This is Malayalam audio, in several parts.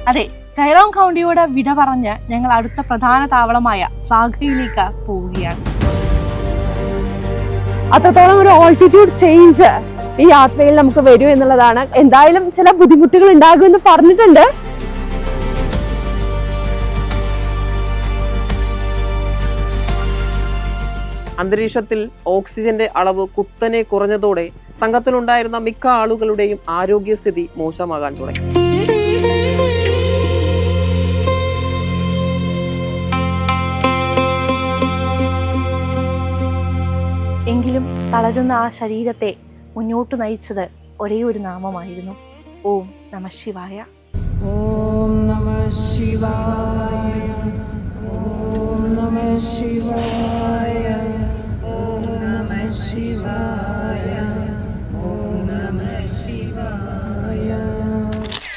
അതെ, കൈറോങ് കൗണ്ടിയോട് വിട പറഞ്ഞ് ഞങ്ങൾ അടുത്ത പ്രധാന താവളമായ സാഗയിലേക്ക് പോവുകയാണ്. അത്രത്തോളം ഒരു ഓൾട്ടിറ്റ്യൂഡ് ചേഞ്ച് ഈ യാത്രയിൽ നമുക്ക് വരും എന്നുള്ളതാണ്. എന്തായാലും ചില ബുദ്ധിമുട്ടുകൾ ഉണ്ടാകുമെന്ന് പറഞ്ഞിട്ടുണ്ട്. അന്തരീക്ഷത്തിൽ ഓക്സിജന്റെ അളവ് കുത്തനെ കുറഞ്ഞതോടെ സംഘത്തിലുണ്ടായിരുന്ന മിക്ക ആളുകളുടെയും ആരോഗ്യസ്ഥിതി മോശമാകാൻ തുടങ്ങി. എങ്കിലും തളരുന്ന ആ ശരീരത്തെ മുന്നോട്ട് നയിച്ചത് ഒരേ ഒരു നാമമായിരുന്നു: ഓം നമഃ ശിവായ. ഓം നമഃ ശിവായ, ഓം നമഃ ശിവായ, ഓം നമഃ ശിവായ, ഓം നമഃ ശിവായ.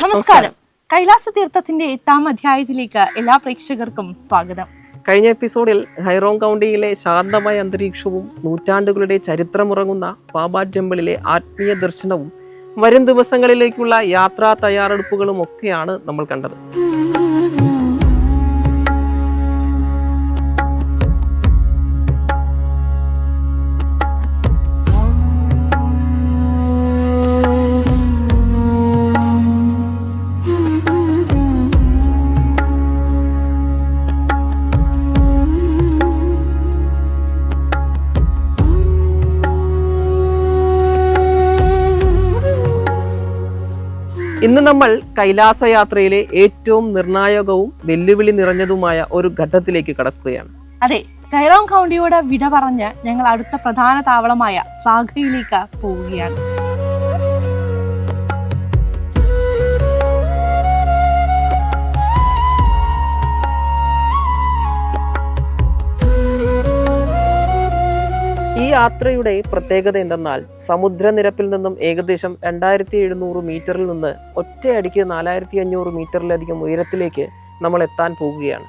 നമസ്കാരം. കൈലാസ തീർത്ഥത്തിന്റെ 8ാം അധ്യായത്തിലേക്ക് എല്ലാ പ്രേക്ഷകർക്കും സ്വാഗതം. കഴിഞ്ഞ എപ്പിസോഡിൽ ഹൈറോങ് കൗണ്ടിയിലെ ശാന്തമായ അന്തരീക്ഷവും നൂറ്റാണ്ടുകളുടെ ചരിത്രമുറങ്ങുന്ന ബാബ ടെമ്പിളിലെ ആത്മീയ ദർശനവും വരും ദിവസങ്ങളിലേക്കുള്ള യാത്രാ തയ്യാറെടുപ്പുകളും ഒക്കെയാണ് നമ്മൾ കണ്ടത്. ഇന്ന് നമ്മൾ കൈലാസയാത്രയിലെ ഏറ്റവും നിർണായകവും വെല്ലുവിളി നിറഞ്ഞതുമായ ഒരു ഘട്ടത്തിലേക്ക് കടക്കുകയാണ്. അതെ, കൈറോങ് കൗണ്ടിയോട് വിട പറഞ്ഞ് ഞങ്ങൾ അടുത്ത പ്രധാന താവളമായ സാഗയിലേക്ക് പോവുകയാണ്. ഈ യാത്രയുടെ പ്രത്യേകത എന്തെന്നാൽ സമുദ്രനിരപ്പിൽ നിന്നും ഏകദേശം 2700 മീറ്ററിൽ നിന്ന് ഒറ്റയടിക്ക് 4500 മീറ്ററിലധികം ഉയരത്തിലേക്ക് നമ്മൾ എത്താൻ പോകുകയാണ്.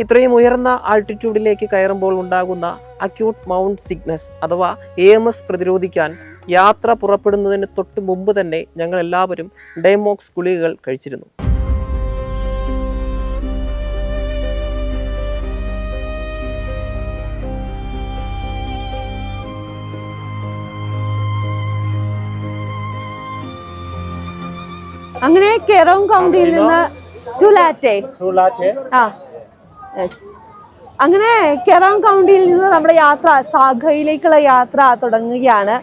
ഇത്രയും ഉയർന്ന ആൾട്ടിറ്റ്യൂഡിലേക്ക് കയറുമ്പോൾ ഉണ്ടാകുന്ന അക്യൂട്ട് മൗണ്ട് സിക്നസ് അഥവാ AMS പ്രതിരോധിക്കാൻ യാത്ര പുറപ്പെടുന്നതിന് തൊട്ട് മുമ്പ് തന്നെ ഞങ്ങൾ എല്ലാവരും ഡൈമോക്സ് ഗുളികകൾ കഴിച്ചിരുന്നു. അങ്ങനെ കൈറോങ് കൗണ്ടിയിൽ നിന്ന് അങ്ങനെ കൈറോങ് കൗണ്ടിയിൽ നിന്ന് നമ്മുടെ യാത്ര സാഗയിലേക്കുള്ള യാത്ര തുടങ്ങുകയാണ്.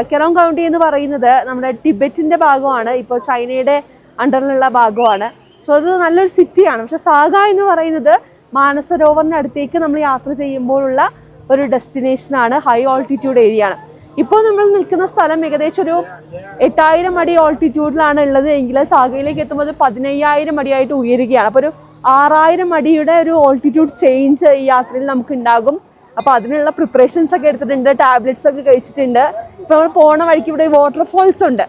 കൈറോങ് കൗണ്ടി എന്ന് പറയുന്നത് നമ്മുടെ ടിബറ്റിന്റെ ഭാഗമാണ്, ഇപ്പോൾ ചൈനയുടെ അണ്ടറിലുള്ള ഭാഗമാണ്. സോ അത് നല്ലൊരു സിറ്റിയാണ്. പക്ഷെ സാഗ എന്ന് പറയുന്നത് മാനസരോവറിന്റെ അടുത്തേക്ക് നമ്മൾ യാത്ര ചെയ്യുമ്പോഴുള്ള ഒരു ഡെസ്റ്റിനേഷനാണ്. ഹൈ ഓൾട്ടിറ്റ്യൂഡ് ഏരിയ ആണ്. ഇപ്പോൾ നമ്മൾ നിൽക്കുന്ന സ്ഥലം ഏകദേശം ഒരു 8000 അടി ഓൾട്ടിറ്റ്യൂഡിലാണ് ഉള്ളത് എങ്കിൽ സാഗയിലേക്ക് എത്തുമ്പോൾ 15000 അടിയായിട്ട് ഉയരുകയാണ്. അപ്പോൾ ഒരു 6000 അടിയുടെ ഒരു ഓൾട്ടിറ്റ്യൂഡ് ചേഞ്ച് ഈ യാത്രയിൽ നമുക്ക് ഉണ്ടാകും. അപ്പോൾ അതിനുള്ള പ്രിപ്പറേഷൻസ് ഒക്കെ എടുത്തിട്ടുണ്ട്, ടാബ്ലറ്റ്സ് ഒക്കെ കഴിച്ചിട്ടുണ്ട്. ഇപ്പോൾ നമ്മൾ പോണ വഴിക്ക് ഇവിടെ വാട്ടർഫോൾസ് ഉണ്ട്,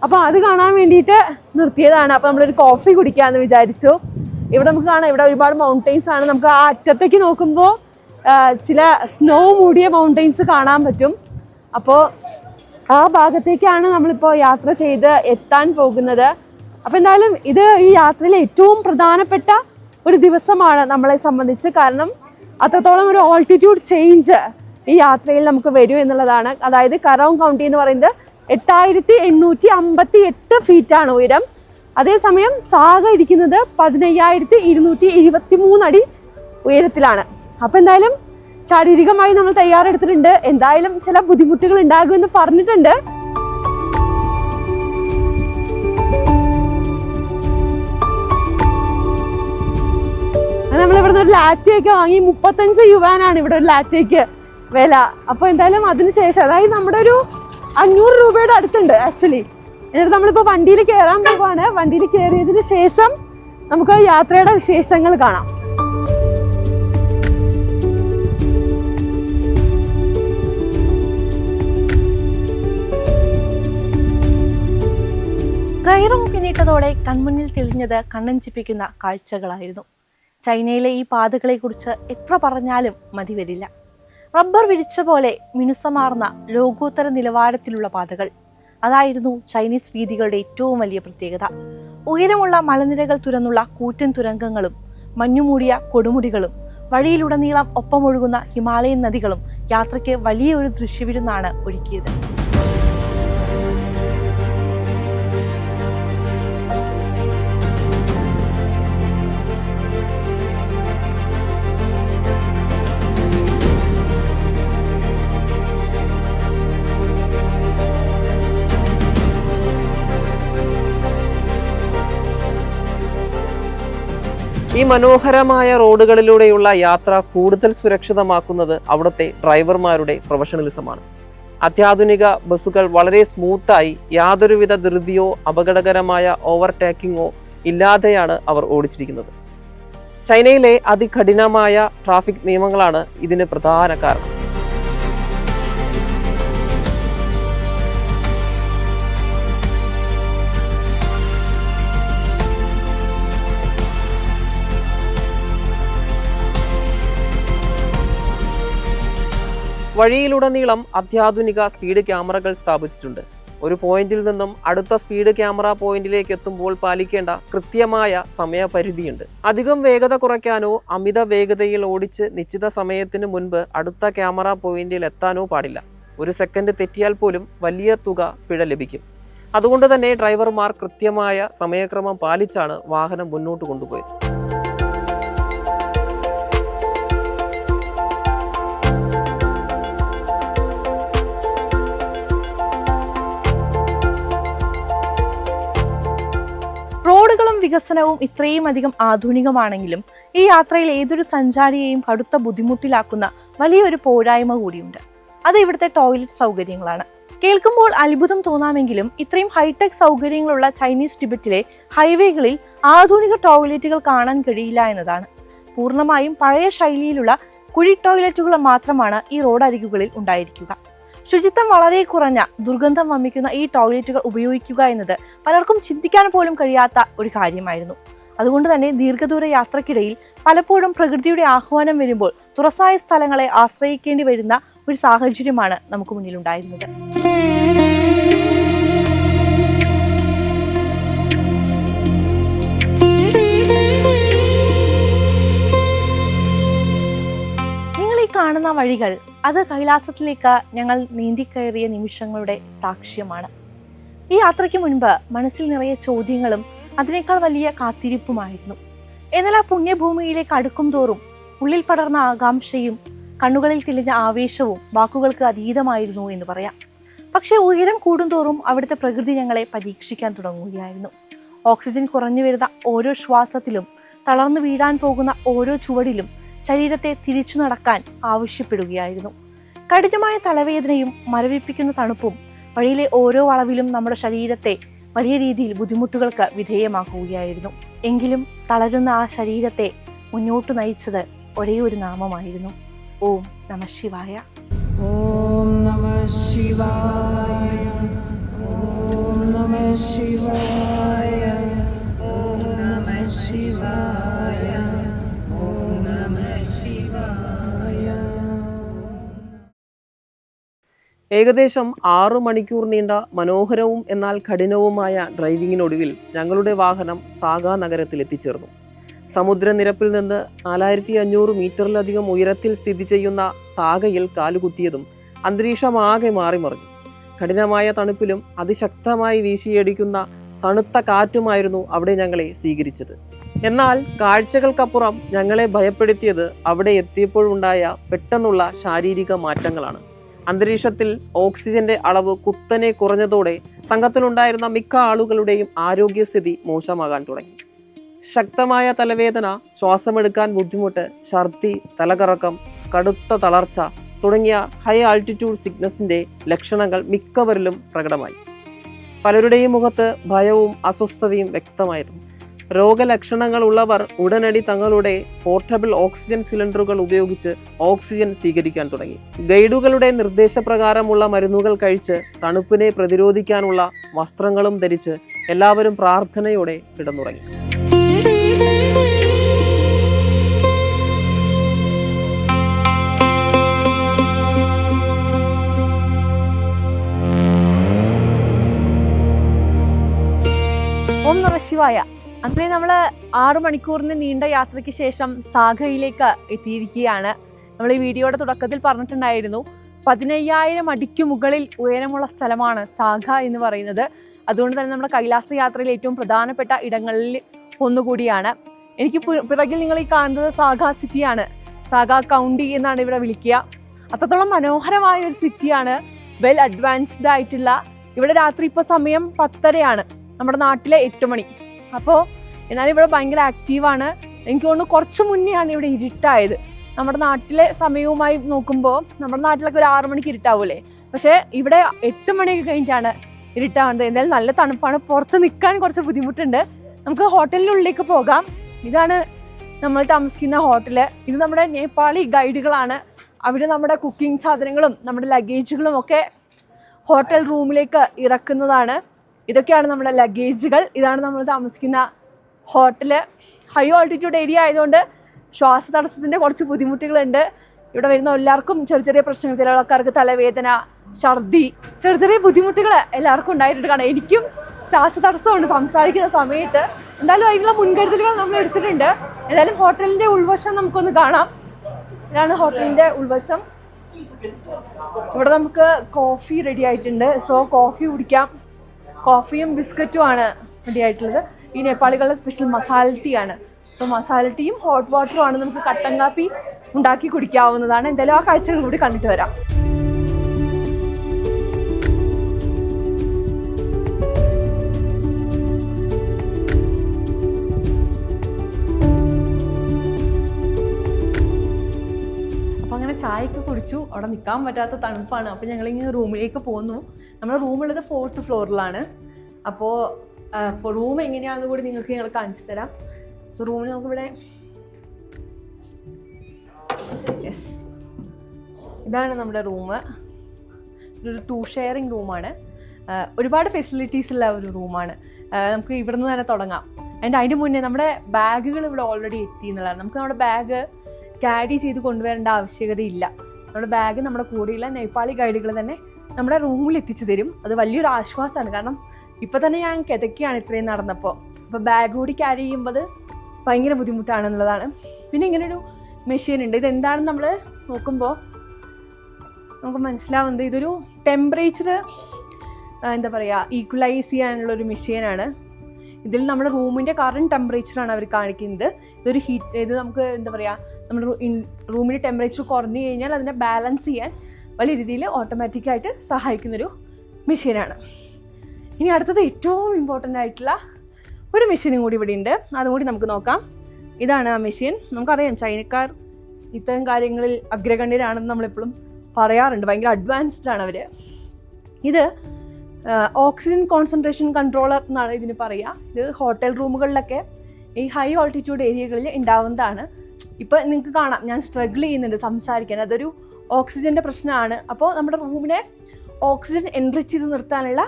അപ്പോൾ അത് കാണാൻ വേണ്ടിയിട്ട് നിർത്തിയതാണ്. അപ്പോൾ നമ്മളൊരു കോഫി കുടിക്കാമെന്ന് വിചാരിച്ചു. ഇവിടെ നമുക്ക് കാണാം, ഇവിടെ ഒരുപാട് മൗണ്ടെയ്ൻസ് ആണ്. നമുക്ക് ആ അറ്റത്തേക്ക് നോക്കുമ്പോൾ ചില സ്നോ മൂടിയ മൗണ്ടെയ്ൻസ് കാണാൻ പറ്റും. അപ്പോൾ ആ ഭാഗത്തേക്കാണ് നമ്മളിപ്പോൾ യാത്ര ചെയ്ത് എത്താൻ പോകുന്നത്. അപ്പോൾ എന്തായാലും ഇത് ഈ യാത്രയിലെ ഏറ്റവും പ്രധാനപ്പെട്ട ഒരു ദിവസമാണ് നമ്മളെ സംബന്ധിച്ച്. കാരണം അത്രത്തോളം ഒരു ഓൾട്ടിറ്റ്യൂഡ് ചേഞ്ച് ഈ യാത്രയിൽ നമുക്ക് വരും എന്നുള്ളതാണ്. അതായത് കൈറോങ് കൗണ്ടി എന്ന് പറയുന്നത് 8858 ഫീറ്റാണ് ഉയരം. അതേസമയം സാഗ ഇരിക്കുന്നത് 15223 അടി ഉയരത്തിലാണ്. അപ്പോൾ എന്തായാലും ശാരീരികമായി നമ്മൾ തയ്യാറെടുത്തിട്ടുണ്ട്. എന്തായാലും ചില ബുദ്ധിമുട്ടുകൾ ഉണ്ടാകുമെന്ന് പറഞ്ഞിട്ടുണ്ട്. നമ്മളിവിടുന്ന് ഒരു ലാറ്റയൊക്കെ വാങ്ങി 35 യുവാനാണ് ഇവിടെ ഒരു ലാറ്റയ്ക്ക് വില. അപ്പോൾ എന്തായാലും അതിനുശേഷം, അതായത് നമ്മുടെ ഒരു 500 രൂപയുടെ അടുത്തുണ്ട് ആക്ച്വലി. എന്നിട്ട് നമ്മളിപ്പോൾ വണ്ടിയിൽ കയറാൻ പോവാണ്. വണ്ടിയിൽ കയറിയതിന് ശേഷം നമുക്ക് യാത്രയുടെ വിശേഷങ്ങൾ കാണാം. കൈറോങ് പിന്നിട്ടതോടെ കൺമുന്നിൽ തെളിഞ്ഞത് കണ്ണഞ്ചിപ്പിക്കുന്ന കാഴ്ചകളായിരുന്നു. ചൈനയിലെ ഈ പാതകളെക്കുറിച്ച് എത്ര പറഞ്ഞാലും മതി വരില്ല. റബ്ബർ വിരിച്ച പോലെ മിനുസമാർന്ന ലോകോത്തര നിലവാരത്തിലുള്ള പാതകൾ, അതായിരുന്നു ചൈനീസ് വീഥികളുടെ ഏറ്റവും വലിയ പ്രത്യേകത. ഉയരമുള്ള മലനിരകൾ തുരന്നുള്ള കൂറ്റൻ തുരങ്കങ്ങളും മഞ്ഞുമൂടിയ കൊടുമുടികളും വഴിയിലുടനീളം ഒപ്പമൊഴുകുന്ന ഹിമാലയൻ നദികളും യാത്രയ്ക്ക് വലിയ ഒരു ദൃശ്യവിരുന്നാണ് ഒരുക്കിയത്. ഈ മനോഹരമായ റോഡുകളിലൂടെയുള്ള യാത്ര കൂടുതൽ സുരക്ഷിതമാക്കുന്നത് അവിടുത്തെ ഡ്രൈവർമാരുടെ പ്രൊഫഷണലിസമാണ്. അത്യാധുനിക ബസ്സുകൾ വളരെ സ്മൂത്തായി യാതൊരുവിധ ധൃതിയോ അപകടകരമായ ഓവർടേക്കിങ്ങോ ഇല്ലാതെയാണ് അവർ ഓടിച്ചിരിക്കുന്നത്. ചൈനയിലെ അതികഠിനമായ ട്രാഫിക് നിയമങ്ങളാണ് ഇതിന് പ്രധാന കാരണം. വഴിയിലുടനീളം അത്യാധുനിക സ്പീഡ് ക്യാമറകൾ സ്ഥാപിച്ചിട്ടുണ്ട്. ഒരു പോയിന്റിൽ നിന്നും അടുത്ത സ്പീഡ് ക്യാമറ പോയിന്റിലേക്ക് എത്തുമ്പോൾ പാലിക്കേണ്ട കൃത്യമായ സമയപരിധിയുണ്ട്. അധികം വേഗത കുറയ്ക്കാനോ അമിത വേഗതയിൽ ഓടിച്ച് നിശ്ചിത സമയത്തിന് മുൻപ് അടുത്ത ക്യാമറ പോയിന്റിൽ എത്താനോ പാടില്ല. ഒരു സെക്കൻഡ് തെറ്റിയാൽ പോലും വലിയ തുക പിഴ ലഭിക്കും. അതുകൊണ്ട് തന്നെ ഡ്രൈവർമാർ കൃത്യമായ സമയക്രമം പാലിച്ചാണ് വാഹനം മുന്നോട്ട് കൊണ്ടുപോയത്. റോഡുകളും വികസനവും ഇത്രയും അധികം ആധുനികമാണെങ്കിലും ഈ യാത്രയിൽ ഏതൊരു സഞ്ചാരിയെയും കടുത്ത ബുദ്ധിമുട്ടിലാക്കുന്ന വലിയൊരു പോരായ്മ കൂടിയുണ്ട്. അത് ഇവിടുത്തെ ടോയ്ലറ്റ് സൗകര്യങ്ങളാണ്. കേൾക്കുമ്പോൾ അത്ഭുതം തോന്നാമെങ്കിലും ഇത്രയും ഹൈടെക് സൗകര്യങ്ങളുള്ള ചൈനീസ് ടിബറ്റിലെ ഹൈവേകളിൽ ആധുനിക ടോയ്ലറ്റുകൾ കാണാൻ കഴിയില്ല എന്നതാണ്. പൂർണ്ണമായും പഴയ ശൈലിയിലുള്ള കുഴി ടോയ്ലറ്റുകൾ മാത്രമാണ് ഈ റോഡ് അരികുകളിൽ ഉണ്ടായിരിക്കുക. ശുചിത്വം വളരെ കുറഞ്ഞ ദുർഗന്ധം വമിക്കുന്ന ഈ ടോയ്ലറ്റുകൾ ഉപയോഗിക്കുക എന്നത് പലർക്കും ചിന്തിക്കാൻ പോലും കഴിയാത്ത ഒരു കാര്യമായിരുന്നു. അതുകൊണ്ട് തന്നെ ദീർഘദൂര യാത്രക്കിടയിൽ പലപ്പോഴും പ്രകൃതിയുടെ ആഹ്വാനം വരുമ്പോൾ തുറസായ സ്ഥലങ്ങളെ ആശ്രയിക്കേണ്ടി വരുന്ന ഒരു സാഹചര്യമാണ് നമുക്ക് മുന്നിലുണ്ടായിരുന്നത്. നിങ്ങൾ ഈ കാണുന്ന വഴികൾ അത് കൈലാസത്തിലേക്ക് ഞങ്ങൾ നീന്തിക്കയറിയ നിമിഷങ്ങളുടെ സാക്ഷ്യമാണ്. ഈ യാത്രയ്ക്ക് മുൻപ് മനസ്സിൽ നിറയെ ചോദ്യങ്ങളും അതിനേക്കാൾ വലിയ കാത്തിരിപ്പുമായിരുന്നു. എന്നാൽ ആ പുണ്യഭൂമിയിലേക്ക് അടുക്കും തോറും ഉള്ളിൽ പടർന്ന ആകാംക്ഷയും കണ്ണുകളിൽ തെളിഞ്ഞ ആവേശവും വാക്കുകൾക്ക് അതീതമായിരുന്നു എന്ന് പറയാം. പക്ഷേ ഉയരം കൂടുന്തോറും അവിടുത്തെ പ്രകൃതി ഞങ്ങളെ പരീക്ഷിക്കാൻ തുടങ്ങുകയായിരുന്നു. ഓക്സിജൻ കുറഞ്ഞു വരുന്ന ഓരോ ശ്വാസത്തിലും തളർന്നു വീഴാൻ പോകുന്ന ഓരോ ചുവടിലും ശരീരത്തെ തിരിച്ചു നടക്കാൻ ആവശ്യപ്പെടുകയായിരുന്നു. കഠിനമായ തലവേദനയും മരവിപ്പിക്കുന്ന തണുപ്പും വഴിയിലെ ഓരോ വളവിലും നമ്മുടെ ശരീരത്തെ വലിയ രീതിയിൽ ബുദ്ധിമുട്ടുകൾക്ക് വിധേയമാക്കുകയായിരുന്നു. എങ്കിലും തളരുന്ന ആ ശരീരത്തെ മുന്നോട്ട് നയിച്ചത് ഒരേ ഒരു നാമമായിരുന്നു: ഓം നമഃ ശിവായ. ഓം നമഃ ശിവായ. ഓം നമഃ ശിവായ. ഓം നമഃ ശിവായ. ഓം നമഃ ശിവായ. ഏകദേശം 6 മണിക്കൂർ നീണ്ട മനോഹരവും എന്നാൽ കഠിനവുമായ ഡ്രൈവിങ്ങിനൊടുവിൽ ഞങ്ങളുടെ വാഹനം സാഗ നഗരത്തിൽ എത്തിച്ചേർന്നു. സമുദ്രനിരപ്പിൽ നിന്ന് 4500 മീറ്ററിലധികം ഉയരത്തിൽ സ്ഥിതി ചെയ്യുന്ന സാഗയിൽ കാലുകുത്തിയതും അന്തരീക്ഷമാകെ മാറിമറിഞ്ഞു. കഠിനമായ തണുപ്പിലും അതിശക്തമായി വീശിയടിക്കുന്ന തണുത്ത കാറ്റുമായിരുന്നു അവിടെ ഞങ്ങളെ സ്വീകരിച്ചത്. എന്നാൽ കാഴ്ചകൾക്കപ്പുറം ഞങ്ങളെ ഭയപ്പെടുത്തിയത് അവിടെ എത്തിയപ്പോഴുണ്ടായ പെട്ടെന്നുള്ള ശാരീരിക മാറ്റങ്ങളാണ്. അന്തരീക്ഷത്തിൽ ഓക്സിജന്റെ അളവ് കുത്തനെ കുറഞ്ഞതോടെ സംഘത്തിലുണ്ടായിരുന്ന മിക്ക ആളുകളുടെയും ആരോഗ്യസ്ഥിതി മോശമാകാൻ തുടങ്ങി. ശക്തമായ തലവേദന, ശ്വാസമെടുക്കാൻ ബുദ്ധിമുട്ട്, ഛർദി, തലകറക്കം, കടുത്ത തളർച്ച തുടങ്ങിയ ഹൈ ആൾട്ടിറ്റ്യൂഡ് സിക്നസിന്റെ ലക്ഷണങ്ങൾ മിക്കവരിലും പ്രകടമായി. പലരുടെയും മുഖത്ത് ഭയവും അസ്വസ്ഥതയും വ്യക്തമായിരുന്നു. രോഗലക്ഷണങ്ങൾ ഉള്ളവർ ഉടനടി തങ്ങളുടെ പോർട്ടബിൾ ഓക്സിജൻ സിലിണ്ടറുകൾ ഉപയോഗിച്ച് ഓക്സിജൻ സ്വീകരിക്കാൻ തുടങ്ങി. ഗൈഡുകളുടെ നിർദ്ദേശപ്രകാരമുള്ള മരുന്നുകൾ കഴിച്ച് തണുപ്പിനെ പ്രതിരോധിക്കാനുള്ള വസ്ത്രങ്ങളും ധരിച്ച് എല്ലാവരും പ്രാർത്ഥനയോടെ കിടന്നുറങ്ങി. ഓം നമ ശിവായ. അങ്ങനെ നമ്മൾ 6 മണിക്കൂറിന് നീണ്ട യാത്രയ്ക്ക് ശേഷം സാഗയിലേക്ക് എത്തിയിരിക്കുകയാണ്. നമ്മൾ ഈ വീഡിയോയുടെ തുടക്കത്തിൽ പറഞ്ഞിട്ടുണ്ടായിരുന്നു 15,000 അടിക്ക് മുകളിൽ ഉയരമുള്ള സ്ഥലമാണ് സാഗ എന്ന് പറയുന്നത്. അതുകൊണ്ട് തന്നെ നമ്മുടെ കൈലാസ യാത്രയിൽ ഏറ്റവും പ്രധാനപ്പെട്ട ഇടങ്ങളിൽ ഒന്നുകൂടിയാണ്. എനിക്ക് പിറകിൽ നിങ്ങൾ ഈ കാണുന്നത് സാഗ സിറ്റിയാണ്. സാഗ കൗണ്ടി എന്നാണ് ഇവിടെ വിളിക്കുക. അത്രത്തോളം മനോഹരമായ ഒരു സിറ്റിയാണ്, വെൽ അഡ്വാൻസ്ഡ് ആയിട്ടുള്ള. ഇവിടെ രാത്രി ഇപ്പോൾ സമയം 10:30 നമ്മുടെ നാട്ടിലെ 8 മണി. അപ്പോൾ എന്നാലും ഇവിടെ ഭയങ്കര ആക്റ്റീവാണ്. എനിക്ക് തോന്നുന്നു കുറച്ച് മുന്നെയാണ് ഇവിടെ ഇരുട്ടായത്. നമ്മുടെ നാട്ടിലെ സമയവുമായി നോക്കുമ്പോൾ നമ്മുടെ നാട്ടിലൊക്കെ ഒരു 6 മണിക്ക് ഇരുട്ടാവൂലേ, പക്ഷേ ഇവിടെ 8 മണിയൊക്കെ കഴിഞ്ഞിട്ടാണ് ഇരുട്ടാവുന്നത്. എന്തായാലും നല്ല തണുപ്പാണ്, പുറത്ത് നിൽക്കാൻ കുറച്ച് ബുദ്ധിമുട്ടുണ്ട്. നമുക്ക് ഹോട്ടലിനുള്ളിലേക്ക് പോകാം. ഇതാണ് നമ്മൾ താമസിക്കുന്ന ഹോട്ടല്. ഇത് നമ്മുടെ നേപ്പാളി ഗൈഡുകളാണ്. അവർ നമ്മുടെ കുക്കിംഗ് സാധനങ്ങളും നമ്മുടെ ലഗേജുകളും ഒക്കെ ഹോട്ടൽ റൂമിലേക്ക് ഇറക്കുന്നതാണ്. ഇതൊക്കെയാണ് നമ്മുടെ ലഗേജുകൾ. ഇതാണ് നമ്മൾ താമസിക്കുന്ന ഹോട്ടല്. ഹൈ ഓൾട്ടിറ്റ്യൂഡ് ഏരിയ ആയതുകൊണ്ട് ശ്വാസതടസ്സത്തിൻ്റെ കുറച്ച് ബുദ്ധിമുട്ടുകളുണ്ട്. ഇവിടെ വരുന്ന എല്ലാവർക്കും ചെറിയ ചെറിയ പ്രശ്നങ്ങൾ, ചില ആൾക്കാർക്ക് തലവേദന, ഛർദി, ചെറിയ ചെറിയ ബുദ്ധിമുട്ടുകൾ എല്ലാവർക്കും ഉണ്ടായിട്ടുണ്ട്. കാരണം എനിക്കും ശ്വാസതടസ്സമുണ്ട് സംസാരിക്കുന്ന സമയത്ത്. എന്തായാലും അതിനുള്ള മുൻകരുതലുകൾ നമ്മൾ എടുത്തിട്ടുണ്ട്. എന്തായാലും ഹോട്ടലിൻ്റെ ഉൾവശം നമുക്കൊന്ന് കാണാം. ഇതാണ് ഹോട്ടലിൻ്റെ ഉൾവശം. ഇവിടെ നമുക്ക് കോഫി റെഡി ആയിട്ടുണ്ട്. സോ കോഫി കുടിക്കാം. കോഫിയും ബിസ്ക്കറ്റും ആണ് റെഡി ആയിട്ടുള്ളത്. ഈ നേപ്പാളികളുടെ സ്പെഷ്യൽ മസാല ടീ ആണ്. സോ മസാല ടീയും ഹോട്ട് വാട്ടറും ആണ്. നമുക്ക് കട്ടൻ കാപ്പി ഉണ്ടാക്കി കുടിക്കാവുന്നതാണ്. എന്തായാലും ആ കാഴ്ചകൾ കൂടി കണ്ടിട്ട് വരാം. ചായയൊക്കെ കുടിച്ചു. അവിടെ നിൽക്കാൻ പറ്റാത്ത തണുപ്പാണ്. അപ്പോൾ ഞങ്ങളിങ്ങനെ റൂമിലേക്ക് പോന്നു. നമ്മുടെ റൂമുള്ളത് 4th ഫ്ലോറിലാണ്. അപ്പോൾ റൂം എങ്ങനെയാണെന്ന് കൂടി നിങ്ങൾക്ക് ഞങ്ങൾ കാണിച്ചു തരാം. സോ റൂമിൽ നമുക്കിവിടെ യെസ്, ഇതാണ് നമ്മുടെ റൂം. ഇതൊരു 2 ഷെയറിങ് റൂമാണ്. ഒരുപാട് ഫെസിലിറ്റീസ് ഉള്ള ഒരു റൂമാണ്. നമുക്ക് ഇവിടെ നിന്ന് തന്നെ തുടങ്ങാം. അതിൻ്റെ മുന്നേ നമ്മുടെ ബാഗുകൾ ഇവിടെ ഓൾറെഡി എത്തി എന്നുള്ളതാണ്. നമുക്ക് നമ്മുടെ ബാഗ് ക്യാരി ചെയ്ത് കൊണ്ടുവരേണ്ട ആവശ്യകതയില്ല. നമ്മുടെ ബാഗ് നമ്മുടെ കൂടെയുള്ള നേപ്പാളി ഗൈഡുകൾ തന്നെ നമ്മുടെ റൂമിൽ എത്തിച്ചു തരും. അത് വലിയൊരു ആശ്വാസമാണ്. കാരണം ഇപ്പം തന്നെ ഞാൻ കിതക്കുകയാണ് ഇത്രയും നടന്നപ്പോൾ. അപ്പോൾ ബാഗ് കൂടി ക്യാരി ചെയ്യുമ്പോൾ ഭയങ്കര ബുദ്ധിമുട്ടാണെന്നുള്ളതാണ്. പിന്നെ ഇങ്ങനൊരു മെഷീൻ ഉണ്ട്. ഇതെന്താണെന്ന് നമ്മൾ നോക്കുമ്പോൾ നമുക്ക് മനസ്സിലാവുന്നത് ഇതൊരു ടെമ്പറേച്ചർ എന്താ പറയുക ഈക്വലൈസ് ചെയ്യാനുള്ളൊരു മെഷീനാണ്. ഇതിൽ നമ്മുടെ റൂമിൻ്റെ കറണ്ട് ടെമ്പറേച്ചറാണ് അവർ കാണിക്കുന്നത്. ഇത് നമുക്ക് എന്താ പറയുക, നമ്മുടെ റൂമിൻ്റെ ടെമ്പറേച്ചർ കുറഞ്ഞു കഴിഞ്ഞാൽ അതിനെ ബാലൻസ് ചെയ്യാൻ വലിയ രീതിയിൽ ഓട്ടോമാറ്റിക്കായിട്ട് സഹായിക്കുന്നൊരു മെഷീനാണ്. ഇനി അടുത്തത് ഏറ്റവും ഇമ്പോർട്ടൻ്റ് ആയിട്ടുള്ള ഒരു മെഷീനും കൂടി ഇവിടെ ഉണ്ട്. അതുകൂടി നമുക്ക് നോക്കാം. ഇതാണ് ആ മെഷീൻ. നമുക്കറിയാം ചൈനക്കാർ ഇത്തരം കാര്യങ്ങളിൽ അഗ്രഗണ്യരാണെന്ന് നമ്മളെപ്പോഴും പറയാറുണ്ട്. ഭയങ്കര അഡ്വാൻസ്ഡ് ആണ് അവർ. ഇത് ഓക്സിജൻ കോൺസെൻട്രേഷൻ കൺട്രോളർ എന്നാണ് ഇതിന് പറയുക. ഇത് ഹോട്ടൽ റൂമുകളിലൊക്കെ ഈ ഹൈ ഓൾട്ടിറ്റ്യൂഡ് ഏരിയകളിൽ ഉണ്ടാവുന്നതാണ്. ഇപ്പോൾ നിങ്ങൾക്ക് കാണാം ഞാൻ സ്ട്രഗിൾ ചെയ്യുന്നുണ്ട് സംസാരിക്കാൻ. അതൊരു ഓക്സിജൻ്റെ പ്രശ്നമാണ്. അപ്പോൾ നമ്മുടെ റൂമിനെ ഓക്സിജൻ എൻറിച്ച് ചെയ്ത് നിർത്താനുള്ള